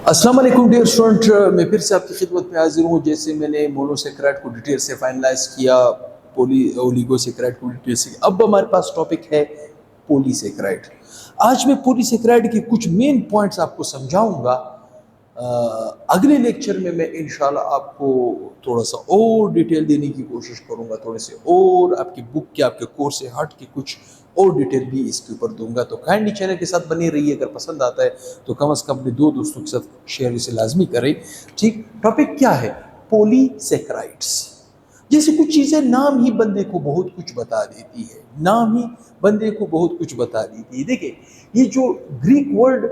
अस्सलाम वालेकुम dear student, मैं फिर से आपकी खिदमत में हाजिर हूँ। जैसे मैंने मोनोसेक्राइड को डिटेल से फाइनलाइज किया, ओलिगोसेक्राइड को डिटेल से, अब हमारे पास टॉपिक है पॉलीसेक्राइड। आज मैं पॉलीसेक्राइड के कुछ मेन पॉइंट्स आपको समझाऊंगा। अगले लेक्चर में मैं इंशाल्लाह आपको थोड़ा सा और डिटेल देने की कोशिश करूंगा, थोड़े से और आपकी बुक के, आपके कोर्स से हट के कुछ और डिटेल भी इसके ऊपर दूंगा। तो काइंडली चैनल के साथ बने रहिए। अगर पसंद आता है तो कम से कम अपने दो दोस्तों के साथ शेयर इसे लाजमी करें। ठीक, टॉपिक क्या है? पॉलीसेक्राइड्स। जैसे कुछ चीज़ें नाम ही बंदे को बहुत कुछ बता देती है, नाम ही बंदे को बहुत कुछ बता देती है। देखिए, ये जो ग्रीक वर्ड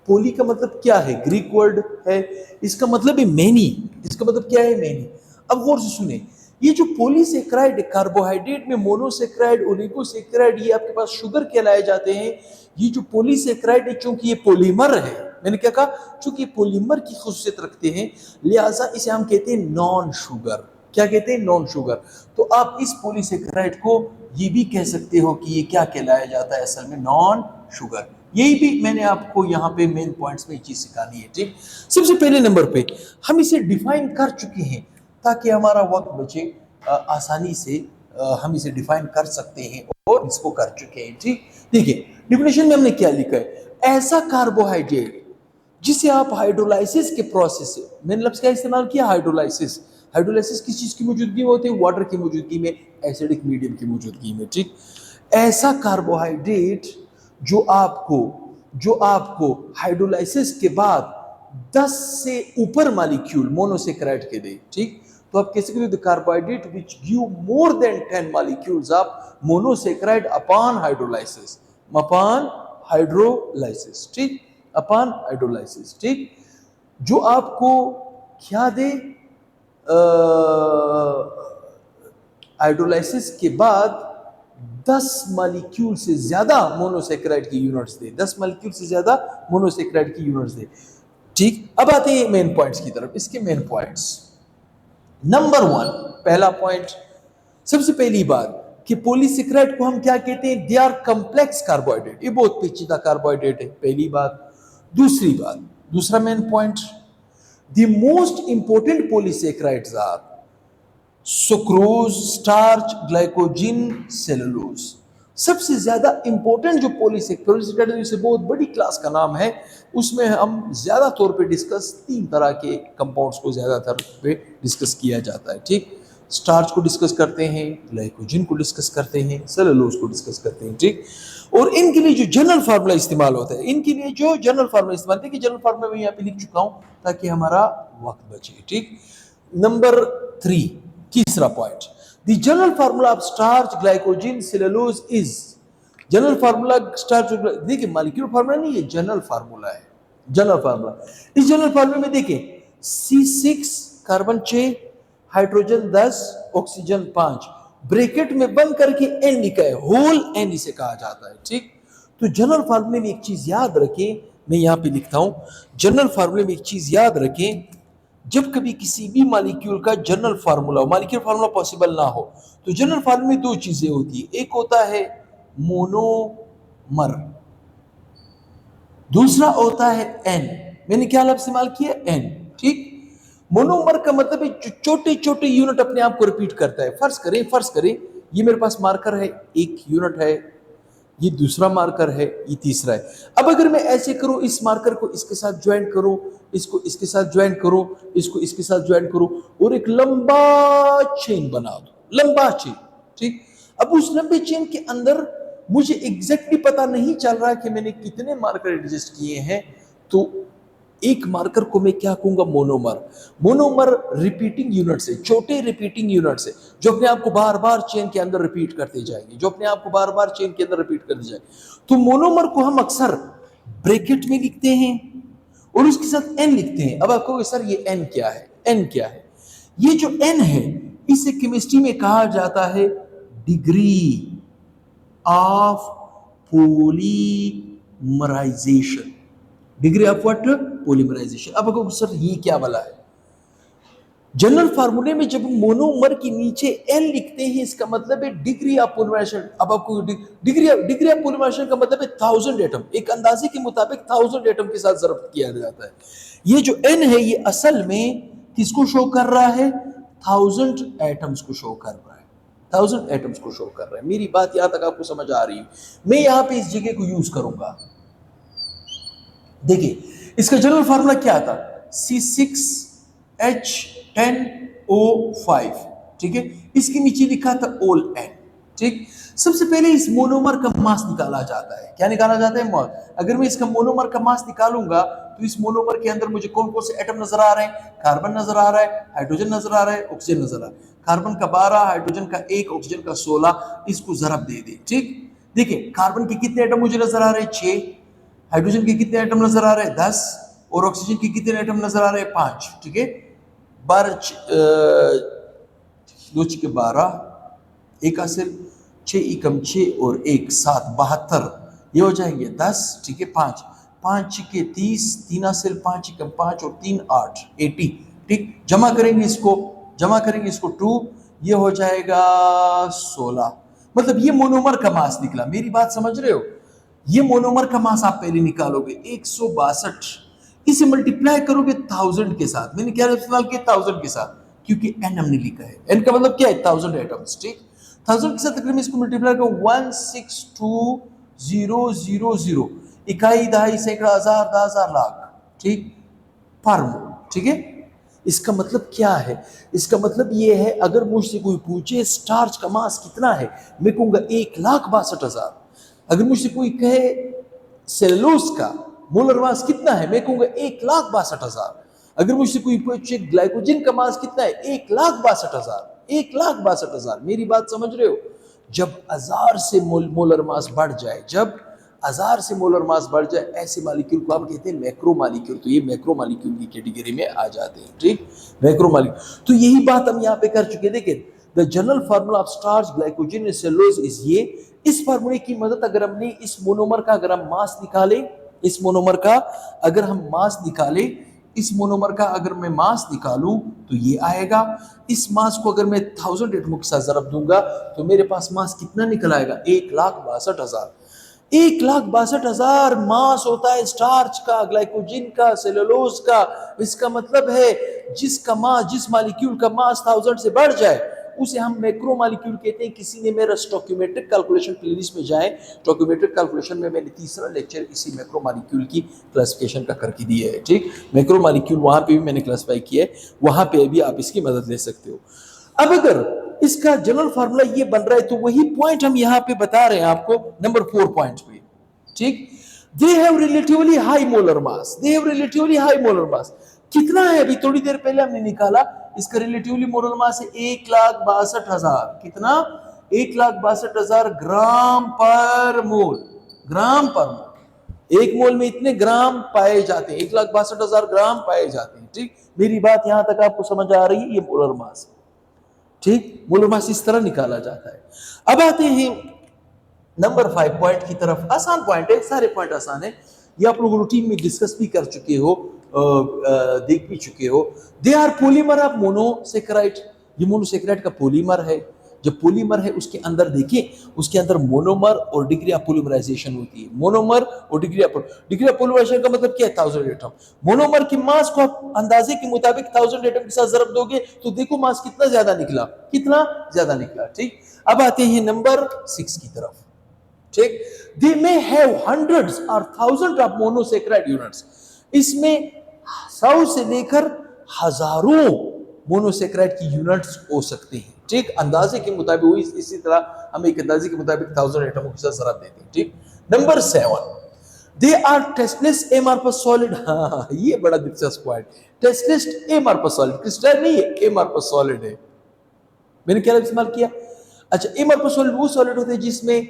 पोली का मतलब क्या है, ग्रीक वर्ड है, इसका मतलब है मैनी। इसका मतलब क्या है? मैनी। अब गौर से सुने, ये जो पॉलीसेक्राइड, कार्बोहाइड्रेट में मोनोसेक्राइड, ओलिगोसेक्राइड, ये आपके पास शुगर कहलाए जाते हैं। ये जो पॉलीसेक्राइड है, चूंकि ये पॉलीमर है, मैंने क्या कहा, चूंकि पॉलीमर की खुसूसियत रखते हैं, लिहाजा इसे हम कहते हैं नॉन शुगर। क्या कहते हैं? Non sugar. तो आप इस पॉलीसेक्राइड को ये भी कह सकते हो कि ये क्या कहलाया जाता है? असल में नॉन शुगर। यही भी मैंने आपको यहाँ पे मेन पॉइंट्स में ये चीज सिखानी है। ठीक, सबसे पहले नंबर पे हम इसे डिफाइन कर चुके हैं ताकि हमारा वक्त बचे, आसानी से हम इसे डिफाइन कर सकते हैं और इसको कर चुके हैं। ठीक, देखिए डिफिनेशन में हमने क्या लिखा है? ऐसा कार्बोहाइड्रेट जिसे आप हाइड्रोलाइसिस के प्रोसेस से, मैंने लफ्ज क्या इस्तेमाल किया? हाइड्रोलाइसिस। हाइड्रोलाइसिस किस चीज की मौजूदगी में होती है? वाटर की मौजूदगी में, एसिडिक मीडियम की मौजूदगी में। ठीक, ऐसा कार्बोहाइड्रेट जो आपको हाइड्रोलाइसिस के बाद 10 से ऊपर मॉलिक्यूल मोनोसेक्राइड के दे। ठीक, तो आप कह सकते हो carbohydrate which give more than 10 molecules of monosaccharide upon hydrolysis. Upon hydrolysis. ठीक, अपॉन हाइड्रोलाइसिस। ठीक, जो आपको क्या दे? हाइड्रोलाइसिस के बाद 10 मॉलिक्यूल से ज्यादा मोनोसेक्राइड की यूनिट्स दे, 10 मॉलिक्यूल से ज्यादा मोनोसेक्राइड की यूनिट्स दे। ठीक, अब आते हैं मेन पॉइंट्स की तरफ। इसके मेन पॉइंट्स, नंबर 1, पहला पॉइंट, सबसे पहली बात कि पॉलीसेक्राइड को हम क्या कहते हैं? They are complex carbohydrate. ये बहुत पेचीदा कार्बोहाइड्रेट है, पहली बात। दूसरी बात, दूसरा main point, the most important polysaccharides are sucrose, starch, glycogen, cellulose. सबसे ज्यादा इंपॉर्टेंट जो पॉलीसेक्राइड से बहुत बड़ी क्लास का नाम है, उसमें हम ज्यादा तौर पे डिस्कस 3 तरह के कंपाउंड्स को ज्यादातर पे डिस्कस किया जाता है। ठीक, स्टार्च को डिस्कस करते हैं, ग्लाइकोजिन को डिस्कस करते हैं, सेलुलोज को डिस्कस करते हैं। ठीक, और इनके लिए जो जनरल फार्मूला इस्तेमाल होता है, इनके लिए जो जनरल फार्मूला इस्तेमाल, देखिए जनरल फार्मूला मैं यहाँ पे लिख चुका हूँ ताकि हमारा वक्त बचे। ठीक, नंबर 3, तीसरा point, the general formula of starch, glycogen, cellulose is, general formula starch, देखिए मॉलिक्यूलर फार्मूला नहीं है, जनरल फार्मूला है, जनरल फार्मूला। इस जनरल फार्मूला में देखिए C6 carbon 6, hydrogen 10, oxygen 5, bracket में बंद करके N लिखा है, होल N इसे कहा जाता है। ठीक, तो जनरल फार्मूले में एक चीज याद रखें, मैं यहां पे लिखता हूं, जनरल फार्मूले में एक चीज याद रखें, जब कभी किसी भी मॉलिक्यूल का general formula, molecular formula possible ना हो, तो जनरल फार्मूला में 2 चीजें होती है, एक होता है मोनोमर, दूसरा होता है एन। मैंने क्या लफ्ज इस्तेमाल किया? एन। ठीक, मोनोमर का मतलब है जो छोटे छोटे यूनिट अपने आप को रिपीट करता है। फर्ज करें ये मेरे पास मार्कर है, एक यूनिट है, ये दूसरा मार्कर है, ये तीसरा है। अब अगर मैं ऐसे करूं, इस मार्कर को इसके साथ ज्वाइन करूं, इसको इसके साथ ज्वाइन करूं, इसको इसके साथ ज्वाइन करूं और एक लंबा चेन बना दो, लंबा चेन। ठीक, अब उस लंबे चेन के अंदर मुझे एग्जैक्टली पता नहीं चल रहा कि मैंने कितने मार्कर एडजस्ट किए हैं, तो एक मार्कर को मैं क्या कहूंगा? मोनोमर। मोनोमर रिपीटिंग यूनिट से, छोटे रिपीटिंग यूनिट से, जो अपने आप को बार बार चेन के अंदर रिपीट करते जाएंगे, जो अपने आप को बार बार चेन के अंदर रिपीट करते जाएंगे। तो मोनोमर को हम अक्सर ब्रैकेट में लिखते हैं और उसके साथ एन लिखते हैं। अब आपको सर ये एन क्या है? एन क्या है? ये जो एन है, इसे केमिस्ट्री में कहा जाता है degree of polymerization. Degree of what? Polymerization. अब अगर सर ये क्या वाला है? जनरल फार्मूले में जब मोनोमर के नीचे एन लिखते हैं, इसका मतलब है डिग्री ऑफ पॉलीमराइजेशन। अब आपको डिग्री ऑफ पॉलीमराइजेशन का मतलब है 1000 एटम, एक अंदाजे के मुताबिक 1000 एटम के साथ ज़ब्त किया जाता है। ये जो एन है ये असल में किसको शो कर रहा है? 1000 एटम्स को शो कर रहा है, 1000 एटम्स को शो कर रहा है। मेरी बात यहां तक आपको समझ आ रही है? मैं यहां पे इस जगह को यूज करूंगा। देखिए इसका जनरल फार्मूला क्या था? C6H10O5, ठीक है। इसके नीचे लिखा था ओल एन, ठीक। सबसे पहले इस मोनोमर का मास निकाला जाता है। क्या निकाला जाता है? मास। अगर मैं इसका मोनोमर का मास निकालूंगा तो इस मोनोमर के अंदर मुझे कौन कौन से एटम नजर आ रहे हैं? कार्बन नजर आ रहा है, हाइड्रोजन नजर आ रहा है, ऑक्सीजन नजर आ रहा है। कार्बन का 12, हाइड्रोजन का 1, ऑक्सीजन का 16, इसको जरब दे दे, ठीक। देखिए कार्बन के कितने एटम मुझे नजर आ रहे हैं? 6। हाइड्रोजन के कितने एटम नजर आ रहे हैं? 10। और ऑक्सीजन के कितने एटम नजर आ रहे हैं? 5, ठीक है। 2 के 12, 1 हासिल, 6 एकम 6 और 1 7, 72, ये हो जाएंगे 10, ठीक है। 5 5 के 30, 3 हासिल, 5 एकम 5 और 3 8, 80, ठीक। जमा करेंगे इसको 2, ये हो जाएगा 16। मतलब ये मोनोमर का मास निकला। मेरी बात समझ रहे हो? ये मोनोमर का मास आप पहले निकालोगे 162, इसे मल्टीप्लाई करोगे 1000 के साथ। मैंने क्या इस्तेमाल किया? 1000 के साथ, क्योंकि एन हमने लिखा है। एन का मतलब क्या है? 1000 एटम्स, ठीक। 1000 के साथ अगर मैं इसको मल्टीप्लाई करूं 162000, इकाई, दहाई, सैकड़ा, हजार, 10,000, लाख, ठीक, पर मोल, ठीक है। इसका मतलब क्या है? इसका मतलब ये है, अगर मुझसे कोई पूछे स्टार्च का मास कितना है, मैं कहूंगा 1,62,000। अगर मुझसे कोई कहे सेलुलोज का मोलर मास कितना है, मैं कहूंगा 1,62,000। अगर मुझसे कोई पूछे ग्लाइकोजन का मास कितना है, 1,62,000, 1,62,000। मेरी बात समझ रहे हो? जब 1000 से मोलर मास बढ़ जाए, जब 1000 से मोलर मास बढ़ जाए, ऐसे मालिक्यूल को आप कहते हैं मैक्रो मालिक्यूल। तो ये मैक्रो मालिक्यूल की कैटेगरी में आ जाते हैं, ठीक, मैक्रो मालिक्यूल। तो यही बात हम यहाँ पे कर चुके। देखिए the general formula of starch, glycogen and cellulose is ये। इस फार्मूले की मदद अगर हमने इस मोनोमर का अगर हम मास निकाले, इस मोनोमर का अगर हम मास निकाले, इस मोनोमर का अगर मैं मास निकालूं तो ये आएगा। इस मास को अगर मैं 1000 एटमों के साथ जरब दूंगा तो मेरे पास मास कितना निकल आएगा? 1,62,000। 1,62,000 मास होता है स्टार्च का, ग्लाइकोजन का, सेलुलोज का। इसका मतलब है जिसका मास, जिस मालिक्यूल का मास 1000 से बढ़ जाए उसे हम मैक्रो मालिक्यूल कहते हैं। किसी ने मेरा स्टोकियोमेट्रिक कैलकुलेशन प्लेलिस्ट में जाए, स्टोकियोमेट्रिक कैलकुलेशन में मैंने तीसरा लेक्चर इसी मैक्रो मालिक्यूल की क्लासिफिकेशन का करके दिया है, ठीक। मैक्रो मालिक्यूल वहां पे भी मैंने क्लासिफाई किया है, वहां पे भी आप इसकी मदद ले सकते हो। अब अगर इसका जनरल फार्मूला ये बन रहा है तो वही पॉइंट हम यहाँ पे बता रहे हैं आपको नंबर 4 पॉइंट पे, ठीक। They have relatively high molar mass, they have relatively high molar mass. कितना है? अभी थोड़ी देर पहले हमने निकाला, इसका रिलेटिवली मोलर मास है 1,62,000। कितना? 1,62,000 ग्राम पर मोल, ग्राम पर मोल। एक मोल में इतने ग्राम पाए जाते हैं, 1,62,000 ग्राम पाए जाते हैं, ठीक। मेरी बात यहां तक आपको समझ आ रही है? ये मोलर मास, ठीक। मोलर मास इस तरह निकाला जाता है। अब आते हैं नंबर 5 पॉइंट की तरफ। आसान पॉइंट है, सारे पॉइंट आसान है, ये आप लोग रूटीन में डिस्कस भी कर चुके हो, देख भी चुके हो। They are polymer of monosaccharide, ये मोनोसेकेराइड का पॉलीमर है। जब पॉलीमर है उसके अंदर देखिए, उसके अंदर मोनोमर और डिग्री ऑफ पॉलीमराइजेशन होती है। मोनोमर और डिग्री ऑफ पॉलीमराइजेशन का मतलब क्या है? 1000 एटम। मोनोमर की मास को आप अंदाजे के मुताबिक 1000 एटम के साथ जरब दोगे तो देखो मास कितना ज्यादा निकला, कितना ज्यादा निकला, ठीक। अब आते हैं नंबर 6 की तरफ, ठीक। दे मे हैव हंड्रेड्स और थाउजेंड ऑफ मोनोसेकेराइड यूनिट्स, इसमें 100 से लेकर हजारों मोनोसेकेराइड की यूनिट्स हो सकते हैं, ठीक। अंदाजे के मुताबिक इसी तरह हम एक अंदाजे के मुताबिक 1000 एटमों के साथ जरब देते हैं, ठीक। Number 7, they are tasteless amorphous solid. हाँ, ये बड़ा दिलचस्प point. Tasteless amorphous solid, crystal नहीं है, एमार्फस सॉलिड है। मैंने क्या इस्तेमाल किया? अच्छा, एमार्फस सॉलिड वो सॉलिड होते हैं जिसमें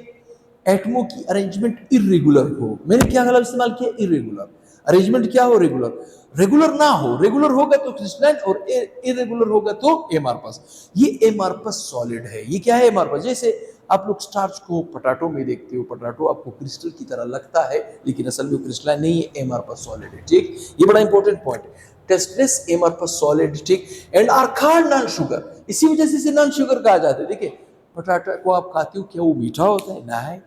एटमों की अरेंजमेंट इरेगुलर हो। मैंने क्या गलत इस्तेमाल किया? इरेगुलर। अरेंजमेंट क्या हो? रेगुलर। रेगुलर ना हो, रेगुलर होगा तो क्रिस्टलाइन और इरेगुलर होगा तो एमार्फस। ये एमार्फस सॉलिड है। ये क्या है? एमार्फस। जैसे आप लोग स्टार्च को पोटैटो में देखते हो, पोटैटो आपको क्रिस्टल की तरह लगता है लेकिन असल में क्रिस्टलाइन नहीं है, एमार्फस सॉलिड है, ठीक। ये बड़ा इंपॉर्टेंट पॉइंट है। टेस्टलेस एमरपस सॉलिड, ठीक, and are called non sugar, इसी वजह से इसे नॉन शुगर कहा जाता है। देखिए पटाटा को आप खाते हो, क्या वो मीठा होता है? नहीं।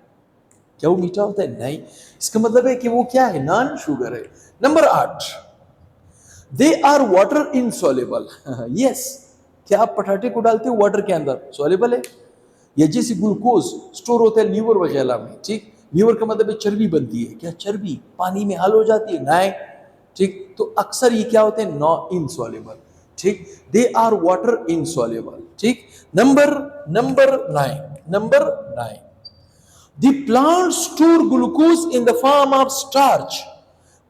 क्या वो मीठा होता है? नहीं। इसका मतलब है कि वो क्या है? नॉन शुगर है। Number 8, they are water insoluble. Yes, क्या आप पटाटे को डालते हो वाटर के अंदर? सॉल्युबल है। या जैसे ग्लूकोज स्टोर होता है लीवर वगैरह में, ठीक, लीवर का मतलब है चर्बी बनती है, क्या चर्बी पानी में हल हो जाती है? नहीं, ठीक। तो अक्सर ये क्या होते हैं? नॉ इनसॉल्युबल, ठीक, दे आर वाटर इनसॉल्युबल, ठीक। Number number 9, the plant store glucose in the form of starch।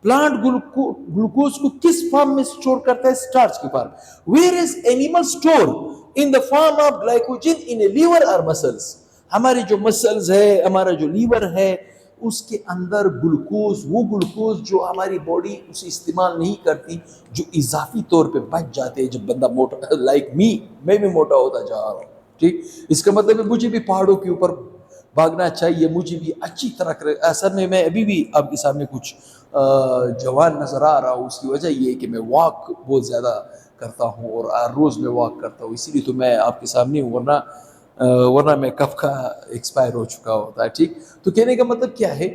Plant glucose को किस फॉर्म में स्टोर करता है? स्टार्च के form. Where is animal store in the form of glycogen in a liver और muscles. हमारे जो मसल्स है, हमारा जो लीवर है, उसके अंदर ग्लूकोज, वो ग्लूकोज जो हमारी बॉडी उसे इस्तेमाल नहीं करती, जो इजाफी तौर पे बच जाते हैं जब बंदा मोटा, लाइक मी, मैं भी मोटा होता जा रहा हूँ, ठीक। इसका मतलब है मुझे भी पहाड़ों के ऊपर भागना चाहिए, मुझे भी अच्छी तरह कर। असल में मैं अभी भी आपके सामने कुछ जवान नज़र आ रहा हूँ। उसकी वजह ये है कि मैं वॉक बहुत ज़्यादा करता हूँ और रोज़ मैं वॉक करता हूँ, इसीलिए तो मैं आपके सामने हूँ, वरना मैं कब का एक्सपायर हो चुका होता है, ठीक। तो कहने का मतलब क्या है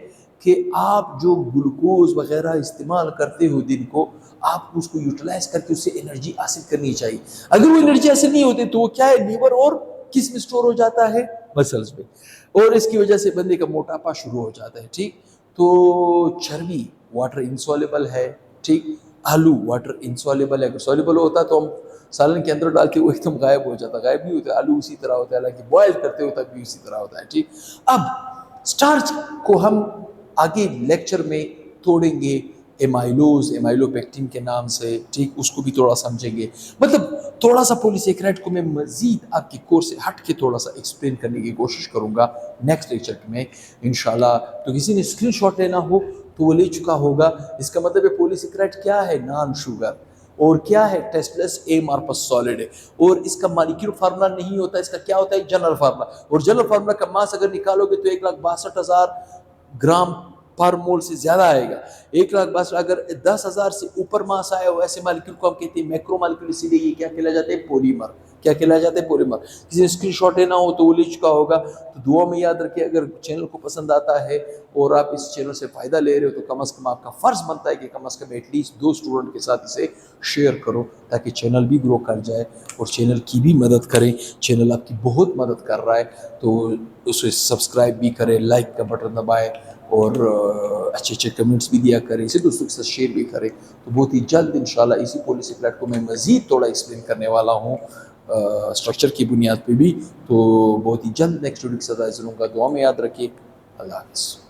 कि आप जो ग्लूकोज वगैरह इस्तेमाल करते हो दिन को, आप उसको यूटिलाइज करके उससे एनर्जी हासिल करनी चाहिए। अगर वो एनर्जी हासिल नहीं होती तो वो क्या है? लीवर और किस में स्टोर हो जाता है? मसल्स में, और इसकी वजह से बंदे का मोटापा शुरू हो जाता है, ठीक। तो चर्बी वाटर इंसॉल्युबल है, ठीक। आलू वाटर इंसॉल्युबल है, अगर सॉल्युबल होता तो हम सालन के अंदर डालते वो एकदम गायब हो जाता, गायब नहीं होता। आलू उसी तरह होता है, हालांकि बॉयल करते हो तब भी उसी तरह होता है, ठीक। अब स्टार्च को हम आगे लेक्चर में तोड़ेंगे, एमाइलोज, एमाइलोपेक्टिन के नाम से, ठीक, उसको भी थोड़ा समझेंगे। मतलब थोड़ा सा पॉलीसेकेराइड को मैं मजीद आपके कोर्स से हट के थोड़ा सा एक्सप्लेन करने की कोशिश करूंगा नेक्स्ट लेक्चर में इंशाल्लाह। तो किसी ने स्क्रीनशॉट लेना हो तो वो ले चुका होगा। इसका मतलब है पॉलीसेकेराइड क्या है? Non sugar. और क्या है? टेस्टलेस एमरपस सॉलिड है। और इसका मॉलिक्यूलर फार्मूला नहीं होता, इसका क्या होता है? General formula. और जनरल फार्मूला का मास अगर निकालोगे तो 1,62,000 ग्राम पर मोल से ज्यादा आएगा। 1,62,000, अगर 10,000 से ऊपर मास आया हो ऐसे मॉलिक्यूल को हम कहते हैं मैक्रो मॉलिक्यूल, इसीलिए ये क्या कहला जाते हैं? पॉलीमर। क्या कहला जाते हैं? पॉलीमर। किसी ने स्क्रीनशॉट लेना हो तो वो ले चुका होगा। तो दुआ में याद रखिए, अगर चैनल को पसंद आता है और आप इस चैनल से फ़ायदा ले रहे हो तो कम अज़ कम आपका फ़र्ज़ बनता है कि कम अज़ कम एटलीस्ट 2 स्टूडेंट के साथ इसे शेयर करो, ताकि चैनल भी ग्रो कर जाए और चैनल की भी मदद करें। चैनल आपकी बहुत मदद कर रहा है, तो उसे सब्सक्राइब भी करें, लाइक का बटन दबाएं और अच्छे अच्छे कमेंट्स भी दिया करें, इसे दोस्तों के साथ शेयर भी करें। तो बहुत ही जल्द इंशाल्लाह इसी पॉलीसेकेराइड को मैं मज़ीद थोड़ा एक्सप्लेन करने वाला हूँ स्ट्रक्चर की बुनियाद पे भी। तो बहुत ही जल्द नेक्स्ट वीडियो के साथ हाजिर होऊंगा। दुआ में याद रखिए। अल्लाह हाफ़िज़।